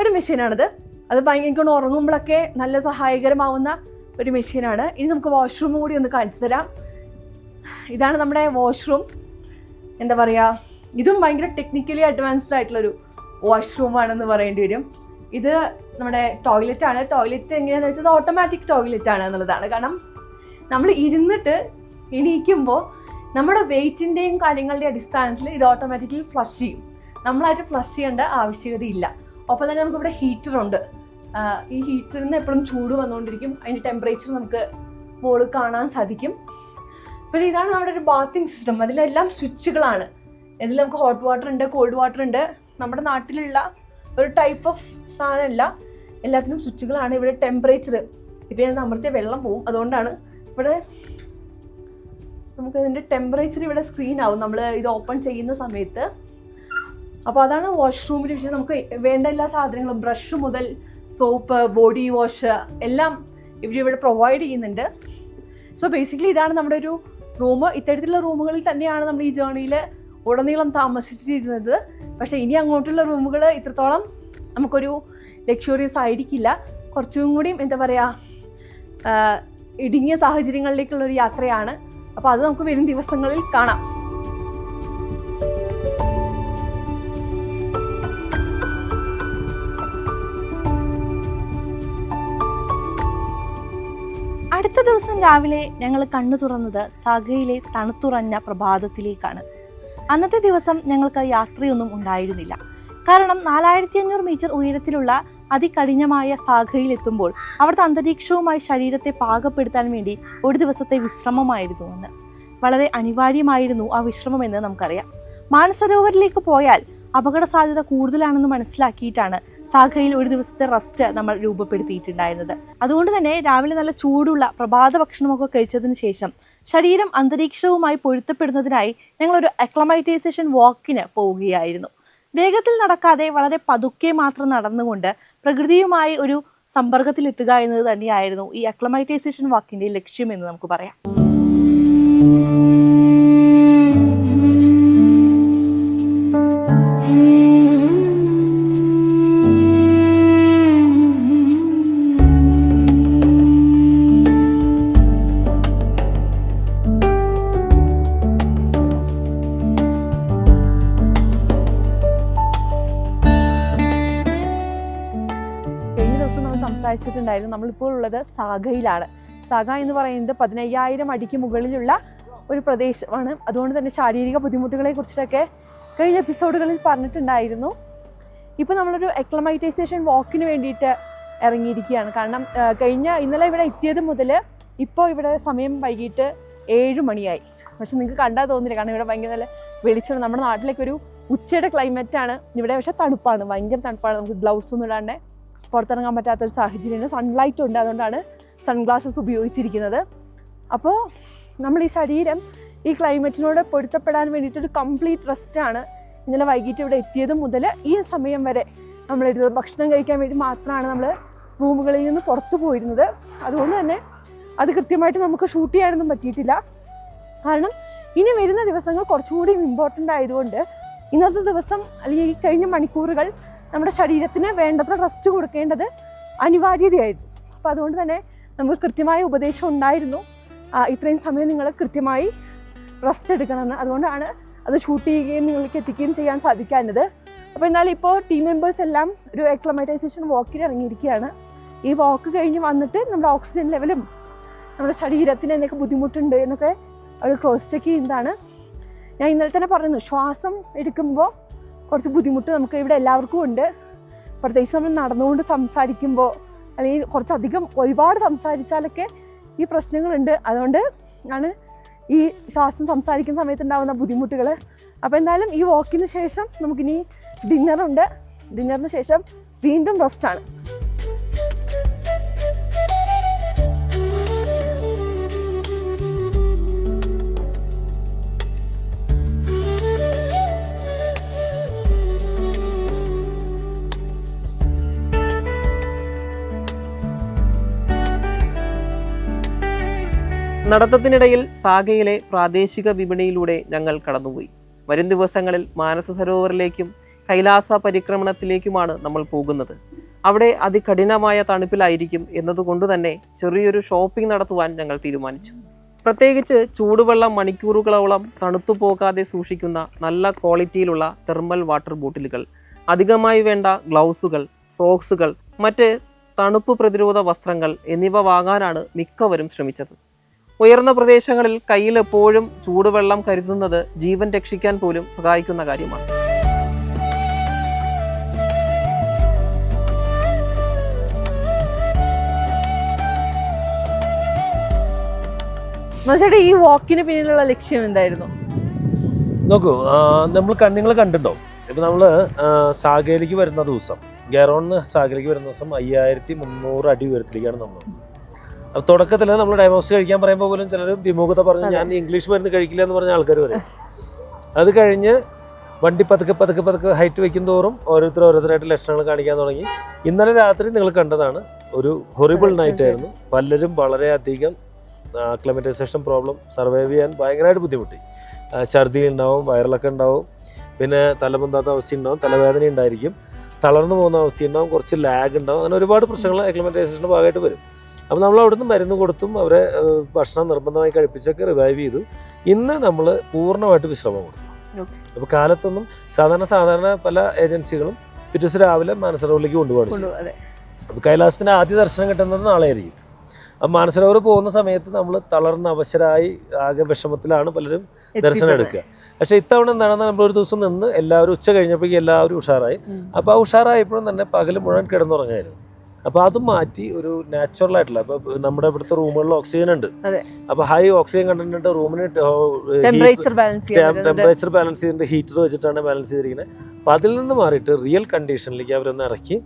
ഒരു മെഷീനാണിത്. അത് ഭയങ്കര ഉറങ്ങുമ്പോഴൊക്കെ നല്ല സഹായകരമാവുന്ന ഒരു മെഷീനാണ്. ഇനി നമുക്ക് വാഷ്റൂം കൂടി ഒന്ന് കാണിച്ചു തരാം. ഇതാണ് നമ്മുടെ വാഷ്റൂം. എന്താ പറയുക, ഇതും ഭയങ്കര ടെക്നിക്കലി അഡ്വാൻസ്ഡ് ആയിട്ടുള്ളൊരു വാഷ്റൂമാണെന്ന് പറയേണ്ടി വരും. ഇത് നമ്മുടെ ടോയ്ലറ്റാണ്. ടോയ്ലറ്റ് എങ്ങനെയാണെന്ന് വെച്ചാൽ ഓട്ടോമാറ്റിക് ടോയ്ലറ്റ് ആണ് എന്നുള്ളതാണ്. കാരണം നമ്മൾ ഇരുന്നിട്ട് എണീക്കുമ്പോൾ നമ്മുടെ വെയിറ്റിൻ്റെയും കാര്യങ്ങളുടെയും അടിസ്ഥാനത്തിൽ ഇത് ഓട്ടോമാറ്റിക്കലി ഫ്ലഷ് ചെയ്യും. നമ്മളായിട്ട് ഫ്ലഷ് ചെയ്യേണ്ട ആവശ്യകതയില്ല. ഒപ്പം തന്നെ നമുക്കിവിടെ ഹീറ്ററുണ്ട്. ഈ ഹീറ്ററിൽ നിന്ന് എപ്പോഴും ചൂട് വന്നുകൊണ്ടിരിക്കും. അതിൻ്റെ ടെമ്പറേച്ചർ നമുക്ക് മുകളിൽ കാണാൻ സാധിക്കും. പിന്നെ ഇതാണ് നമ്മുടെ ഒരു ബാത്തിങ് സിസ്റ്റം. അതിലെല്ലാം സ്വിച്ചുകളാണ്. ഇതിൽ നമുക്ക് ഹോട്ട് വാട്ടർ ഉണ്ട്, കോൾഡ് വാട്ടർ ഉണ്ട്. നമ്മുടെ നാട്ടിലുള്ള ഒരു ടൈപ്പ് ഓഫ് സാധനമല്ല, എല്ലാത്തിനും സ്വിച്ചുകളാണ്. ഇവിടെ ടെമ്പറേച്ചർ ഇപ്പം ഞാൻ അമർത്തിയ വെള്ളം പോവും. അതുകൊണ്ടാണ് ഇവിടെ നമുക്ക് ഇതിൻ്റെ ടെമ്പറേച്ചർ ഇവിടെ സ്ക്രീൻ ആവും നമ്മൾ ഇത് ഓപ്പൺ ചെയ്യുന്ന സമയത്ത്. അപ്പോൾ അതാണ് വാഷ്റൂമിൽ വിഷയം. നമുക്ക് വേണ്ട എല്ലാ സാധനങ്ങളും ബ്രഷ് മുതൽ സോപ്പ്, ബോഡി വാഷ് എല്ലാം ഇവിടെ പ്രൊവൈഡ് ചെയ്യുന്നുണ്ട്. സോ ബേസിക്കലി ഇതാണ് നമ്മുടെ ഒരു റൂം. ഇത്തരത്തിലുള്ള റൂമുകളിൽ തന്നെയാണ് നമ്മൾ ഈ ജേർണിയിൽ ഉടനീളം താമസിച്ചിരുന്നത്. പക്ഷേ ഇനി അങ്ങോട്ടുള്ള റൂമുകൾ ഇത്രത്തോളം നമുക്കൊരു ലക്ഷറിയസ് ആയിരിക്കില്ല. കുറച്ചും കൂടിയും എന്താ പറയുക ഇടുങ്ങിയ സാഹചര്യങ്ങളിലേക്കുള്ളൊരു യാത്രയാണ്. അപ്പോൾ അത് നമുക്ക് വരും ദിവസങ്ങളിൽ കാണാം. അടുത്ത ദിവസം രാവിലെ ഞങ്ങൾ കണ്ണു തുറന്നത് സാഗയിലെ തണുത്തുറഞ്ഞ പ്രഭാതത്തിലേക്കാണ്. അന്നത്തെ ദിവസം ഞങ്ങൾക്ക് യാത്രയൊന്നും ഉണ്ടായിരുന്നില്ല. കാരണം 4500 മീറ്റർ ഉയരത്തിലുള്ള അതികഠിനമായ സാഗയിലെത്തുമ്പോൾ അവിടുത്തെ അന്തരീക്ഷവുമായി ശരീരത്തെ പാകപ്പെടുത്താൻ വേണ്ടി ഒരു ദിവസത്തെ വിശ്രമമായിരുന്നു അന്ന്. വളരെ അനിവാര്യമായിരുന്നു ആ വിശ്രമമെന്ന് നമുക്കറിയാം. മാനസരോവരിലേക്ക് പോയാൽ അപകട സാധ്യത കൂടുതലാണെന്ന് മനസ്സിലാക്കിയിട്ടാണ് സാഗയിൽ ഒരു ദിവസത്തെ റെസ്റ്റ് നമ്മൾ രൂപപ്പെടുത്തിയിട്ടുണ്ടായിരുന്നത്. അതുകൊണ്ട് തന്നെ രാവിലെ നല്ല ചൂടുള്ള പ്രഭാത ഭക്ഷണമൊക്കെ കഴിച്ചതിന് ശേഷം ശരീരം അന്തരീക്ഷവുമായി പൊരുത്തപ്പെടുന്നതിനായി ഞങ്ങളൊരു അക്ലമൈറ്റൈസേഷൻ വാക്കിന് പോവുകയായിരുന്നു. വേഗത്തിൽ നടക്കാതെ വളരെ പതുക്കെ മാത്രം നടന്നുകൊണ്ട് പ്രകൃതിയുമായി ഒരു സമ്പർക്കത്തിലെത്തുക എന്നത് തന്നെയായിരുന്നു ഈ അക്ലമൈറ്റൈസേഷൻ വാക്കിന്റെ ലക്ഷ്യമെന്ന് നമുക്ക് പറയാം. സംസാരിച്ചിട്ടുണ്ടായിരുന്നു. നമ്മളിപ്പോൾ ഉള്ളത് സാഗയിലാണ്. സാഗ എന്ന് പറയുന്നത് 15000 അടിക്ക് മുകളിലുള്ള ഒരു പ്രദേശമാണ്. അതുകൊണ്ട് തന്നെ ശാരീരിക ബുദ്ധിമുട്ടുകളെ കുറിച്ചിട്ടൊക്കെ കഴിഞ്ഞ എപ്പിസോഡുകളിൽ പറഞ്ഞിട്ടുണ്ടായിരുന്നു. ഇപ്പോൾ നമ്മളൊരു അക്ലമൈറ്റൈസേഷൻ വാക്കിന് വേണ്ടിയിട്ട് ഇറങ്ങിയിരിക്കുകയാണ്. കാരണം ഇന്നലെ ഇവിടെ എത്തിയത് മുതൽ ഇപ്പോൾ ഇവിടെ സമയം വൈകിട്ട് 7 മണിയായി. പക്ഷെ നിങ്ങൾക്ക് കണ്ടാൽ തോന്നില്ല, കാരണം ഇവിടെ ഭയങ്കര നല്ല വെളിച്ചം. നമ്മുടെ നാട്ടിലേക്ക് ഒരു ഉച്ചയുടെ ക്ലൈമറ്റാണ് ഇവിടെ. പക്ഷേ തണുപ്പാണ്, ഭയങ്കര തണുപ്പാണ്. നമുക്ക് ഗ്ലൗസ് ഒന്നും ഇടാണ്ട് പുറത്തിറങ്ങാൻ പറ്റാത്തൊരു സാഹചര്യമാണ്. സൺലൈറ്റ് ഉണ്ട്, അതുകൊണ്ടാണ് സൺഗ്ലാസസ് ഉപയോഗിച്ചിരിക്കുന്നത്. അപ്പോൾ നമ്മൾ ഈ ശരീരം ഈ ക്ലൈമറ്റിനോട് പൊരുത്തപ്പെടാൻ വേണ്ടിയിട്ടൊരു കംപ്ലീറ്റ് റെസ്റ്റാണ് ഇന്നലെ വൈകിട്ട് ഇവിടെ എത്തിയത് മുതൽ ഈ സമയം വരെ നമ്മളെടുത്തത്. ഭക്ഷണം കഴിക്കാൻ വേണ്ടി മാത്രമാണ് നമ്മൾ റൂമുകളിൽ നിന്ന് പുറത്തു പോയിരുന്നത്. അതുകൊണ്ട് തന്നെ അത് കൃത്യമായിട്ട് നമുക്ക് ഷൂട്ട് ചെയ്യാനൊന്നും പറ്റിയിട്ടില്ല. കാരണം ഇനി വരുന്ന ദിവസങ്ങൾ കുറച്ചും കൂടി ഇമ്പോർട്ടൻ്റ് ആയതുകൊണ്ട് ഇന്നത്തെ ദിവസം അല്ലെങ്കിൽ ഈ കഴിഞ്ഞ മണിക്കൂറുകൾ നമ്മുടെ ശരീരത്തിന് വേണ്ടത്ര റെസ്റ്റ് കൊടുക്കേണ്ടത് അനിവാര്യതയായിരുന്നു. അപ്പോൾ അതുകൊണ്ട് തന്നെ നമുക്ക് കൃത്യമായ ഉപദേശം ഉണ്ടായിരുന്നു, ഇത്രയും സമയം നിങ്ങൾ കൃത്യമായി റെസ്റ്റ് എടുക്കണമെന്ന്. അതുകൊണ്ടാണ് അത് ഷൂട്ട് ചെയ്യുകയും നിങ്ങൾക്ക് എത്തിക്കുകയും ചെയ്യാൻ സാധിക്കാഞ്ഞത്. അപ്പോൾ എന്നാലും ഇപ്പോൾ ടീം മെമ്പേഴ്സ് എല്ലാം ഒരു അക്ലമൈറ്റൈസേഷൻ വാക്കിന് ഇറങ്ങിയിരിക്കുകയാണ്. ഈ വാക്ക് കഴിഞ്ഞ് വന്നിട്ട് നമ്മുടെ ഓക്സിജൻ ലെവലും നമ്മുടെ ശരീരത്തിന് എന്തൊക്കെ ബുദ്ധിമുട്ടുണ്ട് എന്നൊക്കെ ഒരു ക്രോസ് ചെക്ക് ചെയ്യുന്നതാണ്. ഞാൻ ഇന്നലെ തന്നെ പറഞ്ഞു, ശ്വാസം എടുക്കുമ്പോൾ കുറച്ച് ബുദ്ധിമുട്ട് നമുക്ക് ഇവിടെ എല്ലാവർക്കും ഉണ്ട്. പ്രത്യേകിച്ച് നമ്മൾ നടന്നുകൊണ്ട് സംസാരിക്കുമ്പോൾ അല്ലെങ്കിൽ കുറച്ചധികം ഒരുപാട് സംസാരിച്ചാലൊക്കെ ഈ പ്രശ്നങ്ങളുണ്ട്. അതുകൊണ്ട് ആണ് ഈ ശ്വാസം സംസാരിക്കുന്ന സമയത്ത് ഉണ്ടാകുന്ന ബുദ്ധിമുട്ടുകൾ. അപ്പോൾ എന്തായാലും ഈ വാക്കിന് ശേഷം നമുക്കിനി ഡിന്നറുണ്ട്. ഡിന്നറിന് ശേഷം വീണ്ടും റെസ്റ്റാണ്. നടത്തത്തിനിടയിൽ സാഗയിലെ പ്രാദേശിക വിപണിയിലൂടെ ഞങ്ങൾ കടന്നുപോയി. വരും ദിവസങ്ങളിൽ മാനസ സരോവറിലേക്കും കൈലാസ പരിക്രമണത്തിലേക്കുമാണ് നമ്മൾ പോകുന്നത്. അവിടെ അതികഠിനമായ തണുപ്പിലായിരിക്കും എന്നതുകൊണ്ട് തന്നെ ചെറിയൊരു ഷോപ്പിംഗ് നടത്തുവാൻ ഞങ്ങൾ തീരുമാനിച്ചു. പ്രത്യേകിച്ച് ചൂടുവെള്ളം മണിക്കൂറുകളോളം തണുത്തു പോകാതെ സൂക്ഷിക്കുന്ന നല്ല ക്വാളിറ്റിയിലുള്ള തെർമൽ വാട്ടർ ബോട്ടിലുകൾ, അധികമായി വേണ്ട ഗ്ലൗസുകൾ, സോക്സുകൾ, മറ്റ് തണുപ്പ് പ്രതിരോധ വസ്ത്രങ്ങൾ എന്നിവ വാങ്ങാനാണ് മിക്കവരും ശ്രമിച്ചത്. ഉയർന്ന പ്രദേശങ്ങളിൽ കയ്യിൽ എപ്പോഴും ചൂടുവെള്ളം കരുതുന്നത് ജീവൻ രക്ഷിക്കാൻ പോലും സഹായിക്കുന്ന കാര്യമാണ്. ചേട്ടാ, ഈ വാക്കിന് പിന്നിലുള്ള ലക്ഷ്യം എന്തായിരുന്നു? നോക്കൂ, നമ്മൾ കണ്ണുങ്ങൾ കണ്ടിട്ടുണ്ടോ? ഇപ്പം നമ്മൾ സാഗയിലേക്ക് വരുന്ന ദിവസം, ഗെറോണിന്ന് സാഗയിലേക്ക് വരുന്ന ദിവസം 5300 അടി ഉയരത്തിലേക്കാണ് നമ്മൾ. അപ്പോൾ തുടക്കത്തിൽ നമ്മൾ ഡൈമോസ് കഴിക്കാൻ പറയുമ്പോൾ പോലും ചിലർ വിമുഖത പറഞ്ഞ് ഞാൻ ഇംഗ്ലീഷ് മരുന്ന് കഴിക്കില്ല എന്ന് പറഞ്ഞ ആൾക്കാർ പറയും. അത് കഴിഞ്ഞ് വണ്ടി പതുക്കെ ഹൈറ്റ് വയ്ക്കും തോറും ഓരോരുത്തരായിട്ട് ലക്ഷണങ്ങൾ കാണിക്കാൻ തുടങ്ങി. ഇന്നലെ രാത്രി നിങ്ങൾ കണ്ടതാണ്, ഒരു ഹൊറിബിൾ നൈറ്റ് ആയിരുന്നു. പലരും വളരെയധികം അക്ലമറ്റൈസേഷൻ പ്രോബ്ലം സർവൈവ് ചെയ്യാൻ ഭയങ്കരമായിട്ട് ബുദ്ധിമുട്ടി. ഛർദി ഉണ്ടാവും, വയറിളക്കം ഉണ്ടാവും, പിന്നെ തലപൊന്താത്ത അവസ്ഥ ഉണ്ടാവും, തലവേദന ഉണ്ടായിരിക്കും, തളർന്നു പോകുന്ന അവസ്ഥ ഉണ്ടാവും, കുറച്ച് ലാഗ് ഉണ്ടാവും. അങ്ങനെ ഒരുപാട് പ്രശ്നങ്ങൾ അക്ലമറ്റൈസേഷൻ്റെ ഭാഗമായിട്ട് വരും. അപ്പോൾ നമ്മൾ അവിടുന്ന് മരുന്ന് കൊടുത്തും അവരെ ഭക്ഷണം നിർബന്ധമായി കഴിപ്പിച്ചൊക്കെ റിവൈവ് ചെയ്തു. ഇന്ന് നമ്മൾ പൂർണ്ണമായിട്ട് വിശ്രമം കൊടുത്തു. അപ്പോൾ കാലത്തൊന്നും സാധാരണ പല ഏജൻസികളും പിറ്റേ ദിവസം രാവിലെ മാനസരോവറിലേക്ക് കൊണ്ടുപോകാൻ. അപ്പോൾ കൈലാസത്തിൻ്റെ ആദ്യ ദർശനം കിട്ടുന്നത് നാളെ ആയിരിക്കും. മാനസരോവർ പോകുന്ന സമയത്ത് നമ്മൾ തളർന്ന അവശരായി ആകെ വിഷമത്തിലാണ് പലരും ദർശനം എടുക്കുക. പക്ഷേ ഇത്തവണ എന്താണെന്ന് നമ്മൾ ഒരു ദിവസം നിന്ന് എല്ലാവരും ഉച്ച കഴിഞ്ഞപ്പോഴേക്കും എല്ലാവരും ഉഷാറായി. അപ്പോൾ ആ ഉഷാറായപ്പോഴും തന്നെ പകൽ മുഴുവൻ കിടന്നുറങ്ങായിരുന്നു. അപ്പോൾ അത് മാറ്റി ഒരു നാച്ചുറൽ ആയിട്ടുള്ള, അപ്പോൾ നമ്മുടെ ഇവിടുത്തെ റൂമുകളിൽ ഓക്സിജൻ ഉണ്ട്. അപ്പോൾ ഹൈ ഓക്സിജൻ കണ്ടന്റ് റൂമിന് ടെമ്പറേച്ചർ ബാലൻസ് ചെയ്തിട്ട് ഹീറ്റർ വെച്ചിട്ടാണ് ബാലൻസ് ചെയ്തിരിക്കുന്നത്. അപ്പോൾ അതിൽ നിന്ന് മാറിയിട്ട് റിയൽ കണ്ടീഷനിലേക്ക് അവരൊന്ന് ഇറക്കി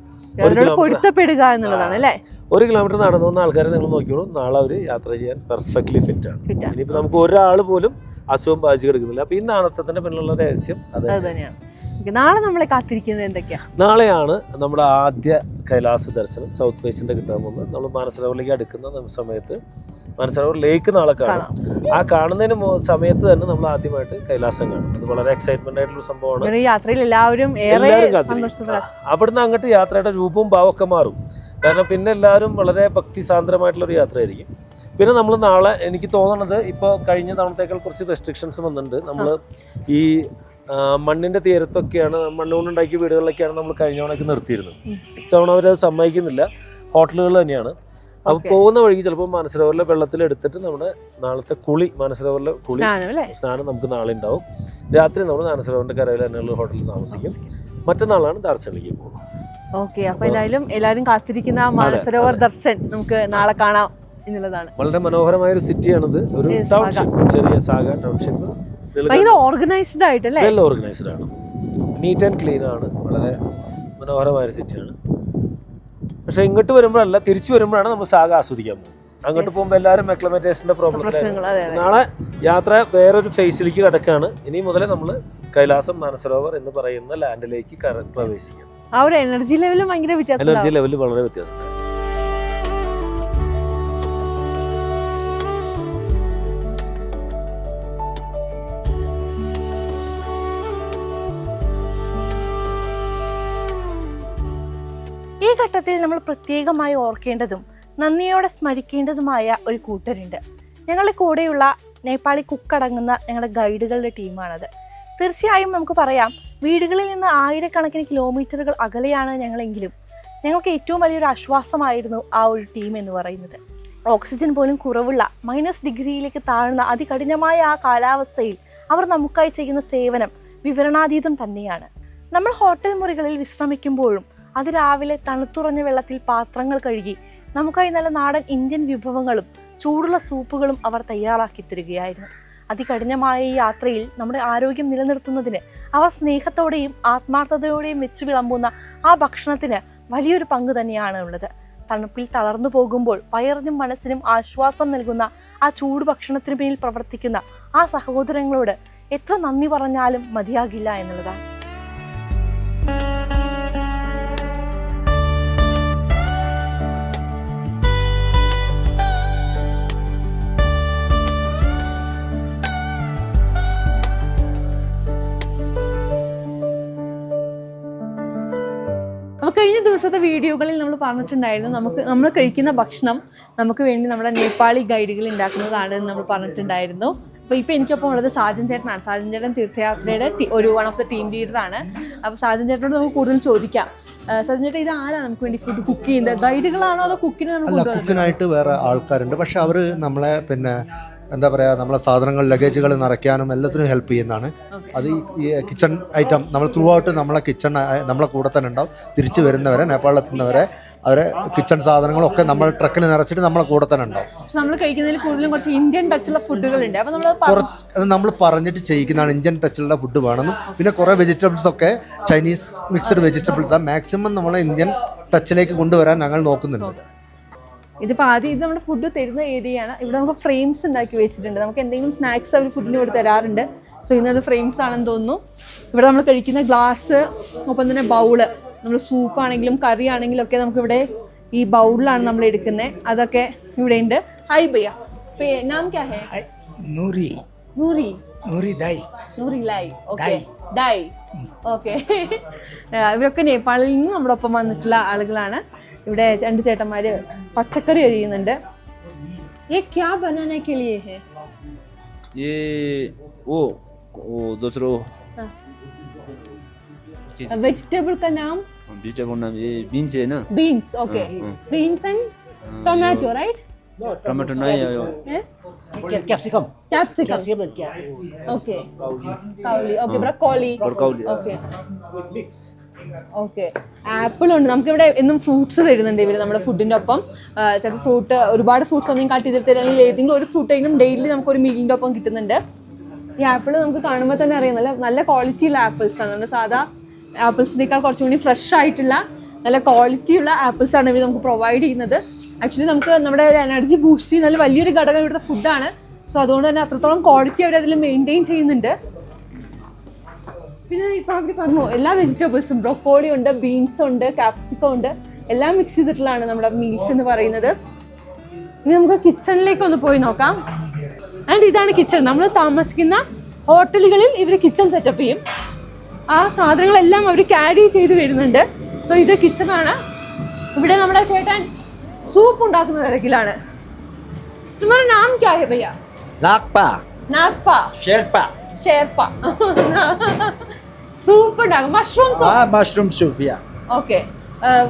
പൊരുത്തപ്പെടുക എന്നുള്ളതാണ് അല്ലേ. 1 കിലോമീറ്റർ നടന്നു വന്ന ആൾക്കാരെ നിങ്ങൾ നോക്കിയോളൂ, നാളെ അവർ യാത്ര ചെയ്യാൻ പെർഫെക്റ്റ്ലി ഫിറ്റ് ആണ്. ഇനിയിപ്പോൾ നമുക്ക് ഒരാൾ പോലും അസുഖം ബാധിച്ചു കിടക്കുന്നില്ല. അപ്പോൾ ഈ നാണത്തത്തിന്റെ പിന്നിലുള്ള രഹസ്യം അത് തന്നെയാണ്. നാളെ നമ്മളെ കാത്തിരിക്കുന്നത് എന്തൊക്കെയാ? നാളെയാണ് നമ്മുടെ ആദ്യ കൈലാസ ദർശനം സൗത്ത് ഫേസിന്റെ കിട്ടാൻ പോകുന്നത്. നമ്മൾ മാനസരോവറിലേക്ക് അടുക്കുന്ന സമയത്ത് മാനസരോവർ ലേക്ക് നാളെ കാണും. ആ കാണുന്നതിന് സമയത്ത് തന്നെ നമ്മൾ ആദ്യമായിട്ട് കൈലാസം കാണും. അത് വളരെ എക്സൈറ്റ്മെന്റ് ആയിട്ടുള്ള സംഭവമാണ്. യാത്രയിൽ എല്ലാവരും അവിടുന്ന് അങ്ങോട്ട് യാത്രയുടെ രൂപവും ഭാവവും ഒക്കെ മാറും. കാരണം പിന്നെ എല്ലാവരും വളരെ ഭക്തിസാന്ദ്രമായിട്ടുള്ളൊരു യാത്രയായിരിക്കും. പിന്നെ നമ്മൾ നാളെ എനിക്ക് തോന്നുന്നത് ഇപ്പോൾ കഴിഞ്ഞ തവണത്തേക്കാൾ കുറച്ച് റെസ്ട്രിക്ഷൻസ് വന്നിട്ടുണ്ട്. നമ്മൾ ഈ മണ്ണിന്റെ തീരത്തൊക്കെയാണ്, മണ്ണുകൊണ്ടുണ്ടാക്കിയ വീടുകളിലൊക്കെയാണ് നമ്മൾ കഴിഞ്ഞ തവണയൊക്കെ നിർത്തിയിരുന്നത്. ഇത്തവണ അവരത് സമ്മതിക്കുന്നില്ല, ഹോട്ടലുകൾ തന്നെയാണ്. അപ്പോൾ പോകുന്ന വഴിക്ക് ചിലപ്പോൾ മാനസരോവറിലെ വെള്ളത്തിൽ എടുത്തിട്ട് നമ്മുടെ നാളത്തെ മാനസരോവറിലെ സ്നാനം നമുക്ക് നാളെ ഉണ്ടാവും. രാത്രി നമ്മൾ മാനസരോവറിന്റെ കരയിൽ തന്നെയുള്ള ഹോട്ടലിൽ താമസിക്കും. മറ്റന്നാളാണ് ദാർശനിലേക്ക് പോകുന്നത്. ഓക്കെ, അപ്പൊ എന്തായാലും എല്ലാവരും കാത്തിരിക്കുന്ന മാനസരോവർ ദർശൻ നമുക്ക് നാളെ കാണാം എന്നുള്ളതാണ്. വളരെ മനോഹരമായ ഒരു സിറ്റിയാണിത്. ഒരു ടൗൺഷിപ്പ്, ചെറിയ സാഗ ടൗൺഷിപ്പ്. ഓർഗനൈസ്ഡ് ആയിട്ടല്ലേ? വെൽ ഓർഗനൈസ്ഡ് ആണ്, നീറ്റ് ആൻഡ് ക്ലീൻ ആണ്, വളരെ മനോഹരമായ ഒരു സിറ്റിയാണ്. പക്ഷെ ഇങ്ങോട്ട് വരുമ്പോഴല്ല, തിരിച്ചു വരുമ്പോഴാണ് നമ്മൾ സാഗ ആസ്വദിക്കാൻ പോകുന്നത്. അങ്ങോട്ട് പോകുമ്പോൾ എല്ലാവരും അക്ലമറ്റേഷന്റെ പ്രോബ്ലം. നാളെ യാത്ര വേറൊരു ഫേസിലേക്ക് കിടക്കുകയാണ്. ഇനി മുതലേ നമ്മൾ കൈലാസം മാനസരോവർ എന്ന് പറയുന്ന ലാൻഡിലേക്ക് പ്രവേശിക്കാം. ആ ഒരു എനർജി ലെവലും ഭയങ്കര വ്യത്യാസം. എനർജി ലെവൽ വളരെ വ്യത്യാസമുണ്ട്. ഈ ഘട്ടത്തിൽ നമ്മൾ പ്രത്യേകമായി ഓർക്കേണ്ടതും നന്ദിയോടെ സ്മരിക്കേണ്ടതുമായ ഒരു കൂട്ടരുണ്ട്. ഞങ്ങളുടെ കൂടെയുള്ള നേപ്പാളി കുക്കടങ്ങുന്ന ഞങ്ങളുടെ ഗൈഡുകളുടെ ടീമാണത്. തീർച്ചയായും നമുക്ക് പറയാം, വീടുകളിൽ നിന്ന് ആയിരക്കണക്കിന് കിലോമീറ്ററുകൾ അകലെയാണ് ഞങ്ങളെങ്കിലും ഞങ്ങൾക്ക് ഏറ്റവും വലിയൊരു ആശ്വാസമായിരുന്നു ആ ഒരു ടീം എന്ന് പറയുന്നത്. ഓക്സിജൻ പോലും കുറവുള്ള -ഡിഗ്രിയിലേക്ക് താഴ്ന്ന അതികഠിനമായ ആ കാലാവസ്ഥയിൽ അവർ നമുക്കായി ചെയ്യുന്ന സേവനം വിവരണാതീതം തന്നെയാണ്. നമ്മൾ ഹോട്ടൽ മുറികളിൽ വിശ്രമിക്കുമ്പോഴും അതിരാവിലെ തണുത്തുറഞ്ഞ വെള്ളത്തിൽ പാത്രങ്ങൾ കഴുകി നമുക്കായി നല്ല നാടൻ ഇന്ത്യൻ വിഭവങ്ങളും ചൂടുള്ള സൂപ്പുകളും അവർ തയ്യാറാക്കി തരികയായിരുന്നു. അതികഠിനമായ ഈ യാത്രയിൽ നമ്മുടെ ആരോഗ്യം നിലനിർത്തുന്നതിന് അവർ സ്നേഹത്തോടെയും ആത്മാർത്ഥതയോടെയും വെച്ചു വിളമ്പുന്ന ആ ഭക്ഷണത്തിന് വലിയൊരു പങ്ക് തന്നെയാണ് ഉള്ളത്. തണുപ്പിൽ തളർന്നു പോകുമ്പോൾ വയറിനും മനസ്സിനും ആശ്വാസം നൽകുന്ന ആ ചൂട് ഭക്ഷണത്തിന് പിന്നിൽ പ്രവർത്തിക്കുന്ന ആ സഹോദരങ്ങളോട് എത്ര നന്ദി പറഞ്ഞാലും മതിയാകില്ല എന്നുള്ളതാണ്. കഴിഞ്ഞ ദിവസത്തെ വീഡിയോകളിൽ നമ്മൾ പറഞ്ഞിട്ടുണ്ടായിരുന്നു, നമ്മൾ കഴിക്കുന്ന ഭക്ഷണം നമുക്ക് വേണ്ടി നമ്മുടെ നേപ്പാളി ഗൈഡുകൾ ഉണ്ടാക്കുന്നതാണ് എന്ന് നമ്മൾ പറഞ്ഞിട്ടുണ്ടായിരുന്നു. അപ്പോൾ ഇപ്പോൾ എനിക്കൊപ്പം ഉള്ളത് സാജൻ ചേട്ടനാണ്. സാജൻ ചേട്ടൻ തീർത്ഥയാത്രയുടെ ഒരു വൺ ഓഫ് ദ ടീം ലീഡറാണ്. അപ്പോൾ സാജൻ ചേട്ടനോട് നമുക്ക് കൂടുതൽ ചോദിക്കാം. സാജൻ ചേട്ടൻ, ഇത് ആരാണ് നമുക്ക് വേണ്ടി ഫുഡ് കുക്ക് ചെയ്യുന്നത്? ഗൈഡുകളാണോ അതോ കുക്കിനായിട്ട് വേറെ ആൾക്കാരുണ്ട്. പക്ഷെ അവർ നമ്മളെ എന്താ പറയുക, നമ്മളെ സാധനങ്ങൾ ലഗേജുകൾ നിറയ്ക്കാനും എല്ലാത്തിനും ഹെൽപ്പ് ചെയ്യുന്നതാണ്. അത് ഈ കിച്ചൺ ഐറ്റം നമ്മൾ ത്രൂ ഔട്ട് നമ്മളെ കിച്ചൺ നമ്മളെ കൂടെ തന്നെ ഉണ്ടാവും. തിരിച്ചു വരുന്നവരെ, നേപ്പാളിലെത്തുന്നവരെ അവരെ കിച്ചൺ സാധനങ്ങളൊക്കെ നമ്മൾ ട്രക്കിൽ നിറച്ചിട്ട് നമ്മളെ കൂടെ തന്നെ ഉണ്ടാവും. നമ്മൾ കഴിക്കുന്നതിൽ കൂടുതലും കുറച്ച് ഇന്ത്യൻ ടച്ചുള്ള ഫുഡുകളുണ്ട്. അപ്പോൾ നമ്മൾ പറഞ്ഞിട്ട് ചെയ്യിക്കുന്നതാണ് ഇന്ത്യൻ ടച്ചുള്ള ഫുഡ് വേണമെന്നും. പിന്നെ കുറേ വെജിറ്റബിൾസ് ഒക്കെ ചൈനീസ് മിക്സഡ് വെജിറ്റബിൾസ് മാക്സിമം നമ്മളെ ഇന്ത്യൻ ടച്ചിലേക്ക് കൊണ്ടുവരാൻ ഞങ്ങൾ നോക്കുന്നുണ്ട്. ഇതിപ്പോൾ ആദ്യം ഇത് നമ്മുടെ ഫുഡ് തരുന്ന ഏരിയയാണ്. ഇവിടെ നമുക്ക് ഫ്രെയിംസ് ഉണ്ടാക്കി വെച്ചിട്ടുണ്ട്. നമുക്ക് എന്തെങ്കിലും സ്നാക്സ് അവർ ഫുഡിന് ഇവിടെ തരാറുണ്ട്. സോ ഇന്നത് ഫ്രെയിംസ് ആണെന്ന് തോന്നുന്നു. ഇവിടെ നമ്മൾ കഴിക്കുന്ന ഗ്ലാസ്, ഒപ്പം തന്നെ ബൗള്, നമ്മൾ സൂപ്പാണെങ്കിലും കറി ആണെങ്കിലും ഒക്കെ നമുക്കിവിടെ ഈ ബൗളിലാണ് നമ്മൾ എടുക്കുന്നത്. അതൊക്കെ ഇവിടെ ഉണ്ട്. ഹായ് ഭയ്യ, നാം ക്യാ ഹേ? നൂറി. നൂറി നൂറി ദായ്. നൂറി ലായ്. ഓക്കെ, ഡായ്. ഓക്കെ. ഇവരൊക്കെ നേപ്പാളിൽ നിന്ന് നമ്മുടെ ഒപ്പം വന്നിട്ടുള്ള ആളുകളാണ്. ഇവിടെ രണ്ട് ചേട്ടന്മാര് പച്ചക്കറി കഴിയുന്നുണ്ട്. ये क्या बनाने के लिए है? ये वो दूसरो वेजिटेबल का नाम? वेजिटेबल नाम ये बीन्स है ना? Beans. Okay, beans and tomato, right? Tomato nahi ayo. Capsicum. Capsicum. Okay. Kauli. Okay, broccoli. Broccoli. Okay. Okay apple ഉണ്ട്. നമുക്കിവിടെ എന്നും ഫ്രൂട്ട്സ് തരുന്നുണ്ട് ഇവർ നമ്മുടെ ഫുഡിൻ്റെ ഒപ്പം. ചിലപ്പോൾ ഫ്രൂട്ട് ഒരുപാട് ഫ്രൂട്ട്സ് ഒന്നും കട്ട് ചെയ്തിട്ട് അല്ലെങ്കിൽ ഏതെങ്കിലും ഒരു ഫ്രൂട്ടെങ്കിലും ഡെയിലി നമുക്കൊരു മീലിൻ്റെ ഒപ്പം കിട്ടുന്നുണ്ട്. ഈ ആപ്പിൾ നമുക്ക് കാണുമ്പോൾ തന്നെ അറിയാം നല്ല ക്വാളിറ്റിയുള്ള ആപ്പിൾസാണ്. നമ്മുടെ സാധാ ആപ്പിൾസിനേക്കാൾ കുറച്ചും കൂടി ഫ്രഷ് ആയിട്ടുള്ള നല്ല ക്വാളിറ്റിയുള്ള ആപ്പിൾസാണ് ഇവർ നമുക്ക് പ്രൊവൈഡ് ചെയ്യുന്നത്. ആക്ച്വലി നമുക്ക് നമ്മുടെ ഒരു എനർജി ബൂസ്റ്റ് ചെയ്യുന്ന വലിയൊരു ഘടകം ഇവിടുത്തെ ഫുഡാണ്. സോ അതുകൊണ്ട് തന്നെ അത്രത്തോളം ക്വാളിറ്റി അവർ അതിൽ മെയിൻറ്റെയിൻ ചെയ്യുന്നുണ്ട്. പിന്നെ ഇപ്പം അവർ പറഞ്ഞു എല്ലാ വെജിറ്റബിൾസും ബ്രൊക്കോളി ഉണ്ട്, ബീൻസ് ഉണ്ട്, കാപ്സിക്കം ഉണ്ട്, എല്ലാം മിക്സ് ചെയ്തിട്ടുള്ളതാണ് നമ്മുടെ മീൽസ് എന്ന് പറയുന്നത്. ഇനി നമുക്ക് കിച്ചണിലേക്ക് ഒന്ന് പോയി നോക്കാം. ആൻഡ് ഇതാണ് കിച്ചൺ. നമ്മൾ താമസിക്കുന്ന ഹോട്ടലുകളിൽ ഇവർ കിച്ചൺ സെറ്റപ്പ് ചെയ്യും. ആ സാധനങ്ങളെല്ലാം അവർ ക്യാരി ചെയ്ത് വരുന്നുണ്ട്. സോ ഇത് കിച്ചണാണ്. ഇവിടെ നമ്മുടെ ചേട്ടൻ സൂപ്പ് ഉണ്ടാക്കുന്ന തിരക്കിലാണ്. तुम्हारा नाम क्या है भैया? Nakpa. नागपा. Sherpa. शेरपा. सूप ഉണ്ടാക്കും. Mushroom soup. Mushroom soup, yeah. Okay.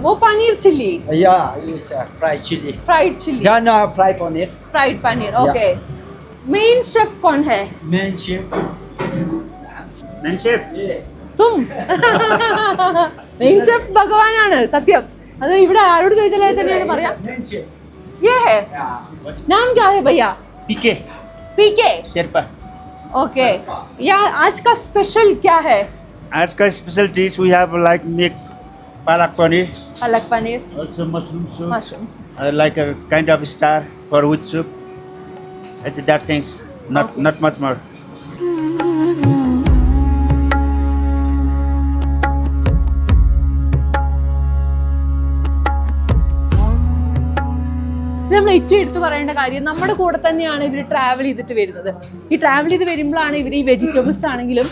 वो paneer chilli. Yeah, it's fried chili. Fried chilli. Ghana fried paneer. Fried paneer. Okay. Main chef कौन है? Main chef. Main chef. Yeah. तुम. മെയിൻ ഷെഫ് ഭഗവാനാണ് സത്യം. അത് ഇവിടെ ആരോട് ചോദിച്ചാലേ തന്നെയാണ് പറയാം. Main chef. ये है. नाम क्या है भैया? PK. पीके. Sherpa. ओके. या आज का स्पेशल क्या है? As ka special dish, we have like make palak paneer, palak paneer, also mushroom soup, mushrooms. like a kind of star for wheat soup. It's that things, not much more. നമ്മൾ ഏറ്റവും എടുത്തു പറയേണ്ട കാര്യം നമ്മുടെ കൂടെ തന്നെയാണ് ഇവർ ട്രാവൽ ചെയ്തിട്ട് വരുന്നത്. ഈ ട്രാവൽ ചെയ്ത് വരുമ്പോഴാണ് ഇവർ ഈ വെജിറ്റബിൾസ് ആണെങ്കിലും